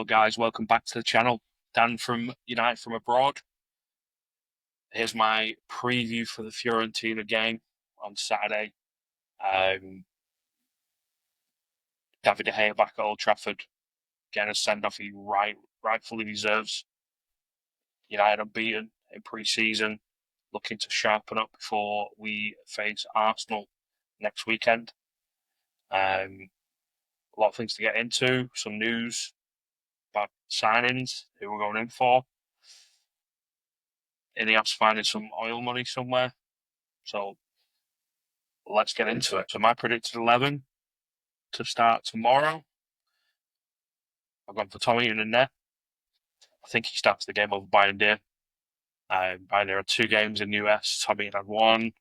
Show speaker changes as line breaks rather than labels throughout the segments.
guys, welcome back to the channel. Dan from United from Abroad. Here's my preview for the Fiorentina game on Saturday. David De Gea back at Old Trafford, getting a send-off he rightfully deserves. United unbeaten in pre-season, looking to sharpen up before we face Arsenal next weekend. A lot of things to get into, some news about signings, who we're going in for. Ineos finding some oil money somewhere. So let's get into it. So my predicted 11 to start tomorrow. I've gone for Tommy in the net. I think he starts the game over Bayern. Bayern had 2 games in the US. Tommy had 1.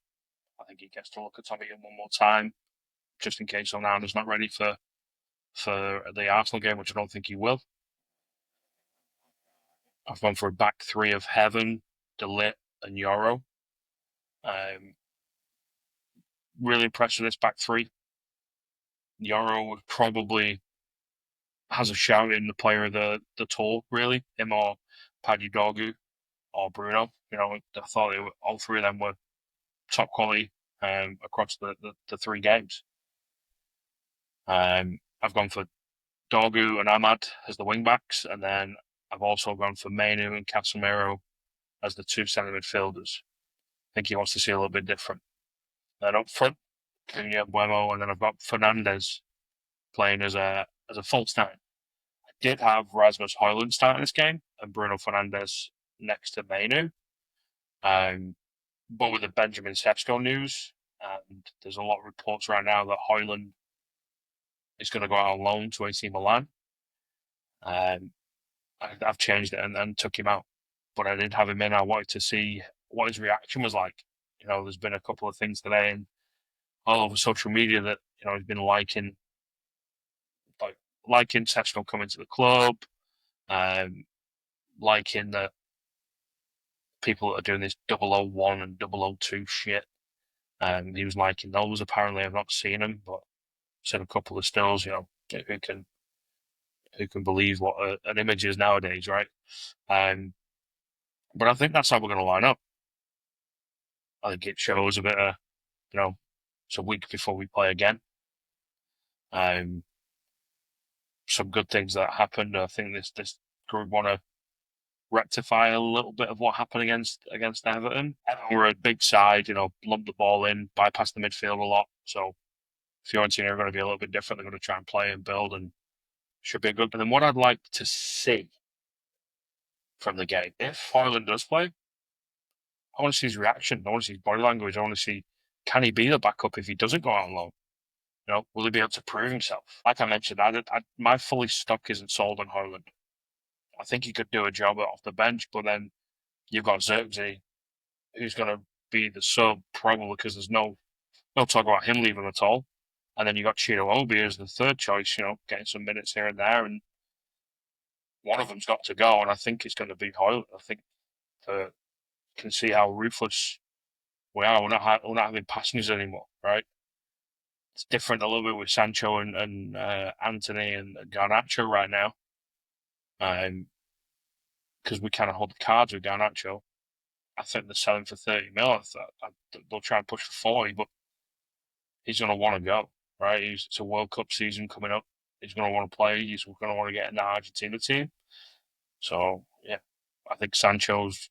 I think he gets to look at Tommy one more time, just in case Onana's not ready for the Arsenal game, which I don't think he will. I've gone for a back 3 of Heaven, De Ligt, and Euro. Really impressed with this back 3. Euro would probably has a shout in the player of the tour, really. Him or Paddy Dorgu or Bruno. I thought all 3 of them were top quality across the 3 games. I've gone for Dorgu and Ahmad as the wing backs, and then I've also gone for Mbeumo and Casemiro as the 2 centre midfielders. I think he wants to see a little bit different. Then up front, Cunha, Mbeumo, and then I've got Fernandes playing as a false 9. I did have Rasmus Højlund starting this game and Bruno Fernandes next to Mbeumo. But with the Benjamin Sesko news, and there's a lot of reports right now that Højlund is going to go out on loan to AC Milan. I've changed it and took him out, but I did have him in. I wanted to see what his reaction was like. There's been a couple of things today and all over social media that he's been liking Sesko coming to the club, liking that people that are doing this 001 and 002 shit. He was liking those. Apparently, I've not seen them, but seen a couple of stills. Who can believe what an image is nowadays, right? But I think that's how we're going to line up. I think it shows a bit of, it's a week before we play again. Some good things that happened. I think this group want to rectify a little bit of what happened against Everton. Everton were a big side, lumped the ball in, bypassed the midfield a lot. So Fiorentina are going to be a little bit different. They're going to try and play and build, and should be good. And then what I'd like to see from the game, if Højlund does play, I want to see his reaction. I want to see his body language. I want to see, can he be the backup if he doesn't go out on loan? Will he be able to prove himself? Like I mentioned, my fully stock isn't sold on Højlund. I think he could do a job off the bench, but then you've got Xerxes, who's going to be the sub probably because there's no talk about him leaving at all. And then you got Cheeto Obi as the third choice, getting some minutes here and there, and one of them's got to go, and I think it's going to be Højlund. I think can see how ruthless we are. We're not having passengers anymore, right? It's different a little bit with Sancho and Anthony and Garnacho right now, because we kind of hold the cards with Garnacho. I think they're selling for 30 mil. They'll try and push for 40, but he's going to want to go, right? It's a World Cup season coming up. He's going to want to play. He's going to want to get in the Argentina team. So, yeah, I think Sancho's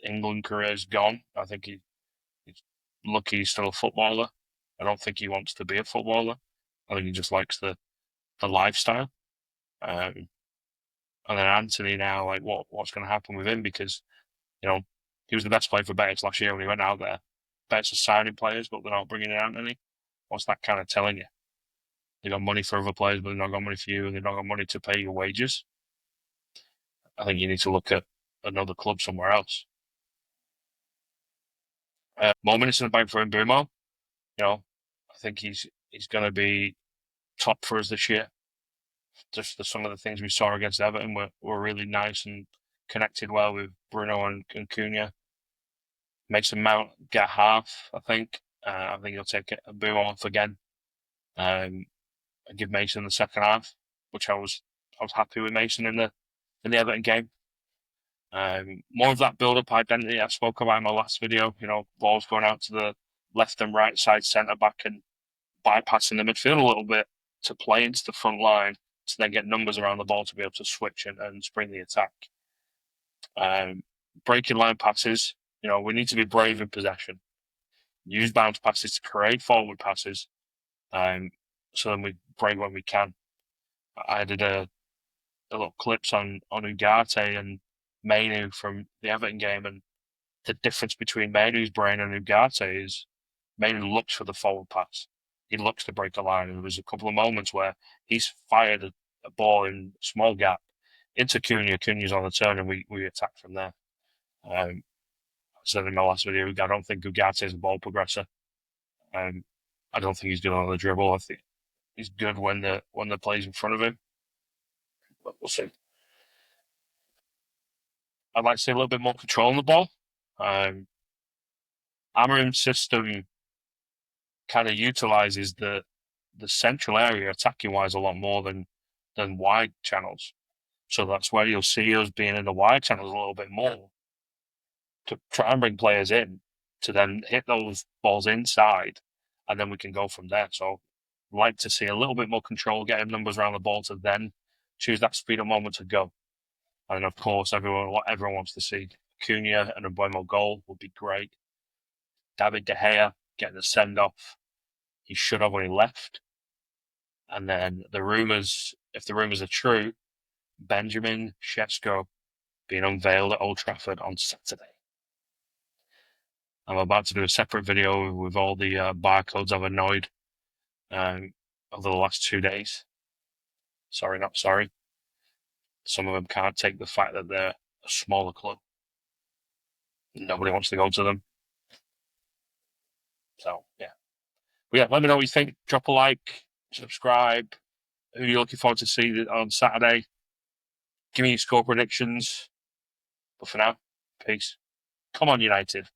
England career is gone. I think he's lucky he's still a footballer. I don't think he wants to be a footballer. I think he just likes the lifestyle. And then Anthony now, like what's going to happen with him? Because, he was the best player for Betis last year when he went out there. Betis are signing players, but they're not bringing in Anthony. What's that kind of telling you? They got money for other players, but they've not got money for you, and they've not got money to pay your wages. I think you need to look at another club somewhere else. More minutes in the bank for Mbeumo. I think he's going to be top for us this year. Just some of the things we saw against Everton were really nice and connected well with Bruno and Cunha. Mason Mount get half, I think. I think he'll take Mbeumo off again. And give Mason the second half, which I was happy with Mason in the in the Everton game. More of that build-up identity I spoke about in my last video. Balls going out to the left and right side centre back and bypassing the midfield a little bit to play into the front line to then get numbers around the ball to be able to switch and spring the attack. Breaking line passes. We need to be brave in possession. Use bounce passes to create forward passes. So then we break when we can. I did a little clips on Ugarte and Mainu from the Everton game, and the difference between Mainu's brain and Ugarte is Mainu looks for the forward pass. He looks to break the line, and there was a couple of moments where he's fired a ball in a small gap into Cunha. Cunha's on the turn, and we attack from there. I said in my last video, I don't think Ugarte is a ball progressor. I don't think he's good on the dribble. I think he's good when the play's in front of him. But we'll see. I'd like to see a little bit more control on the ball. Amarim's system kind of utilizes the central area attacking wise a lot more than wide channels. So that's where you'll see us being in the wide channels a little bit more to try and bring players in to then hit those balls inside, and then we can go from there. So I'd like to see a little bit more control, getting numbers around the ball to then choose that speed up moment to go. And of course, everyone wants to see Cunha and a Mbeumo goal would be great. David De Gea getting a send-off. He should have when he left. And then if the rumours are true, Benjamin Sesko being unveiled at Old Trafford on Saturday. I'm about to do a separate video with all the barcodes I've annoyed over the last 2 days. Sorry, not sorry. Some of them can't take the fact that they're a smaller club. Nobody wants to go to them. So, yeah. But yeah, let me know what you think. Drop a like, subscribe. Who you're looking forward to see on Saturday. Give me your score predictions. But for now, peace. Come on, United.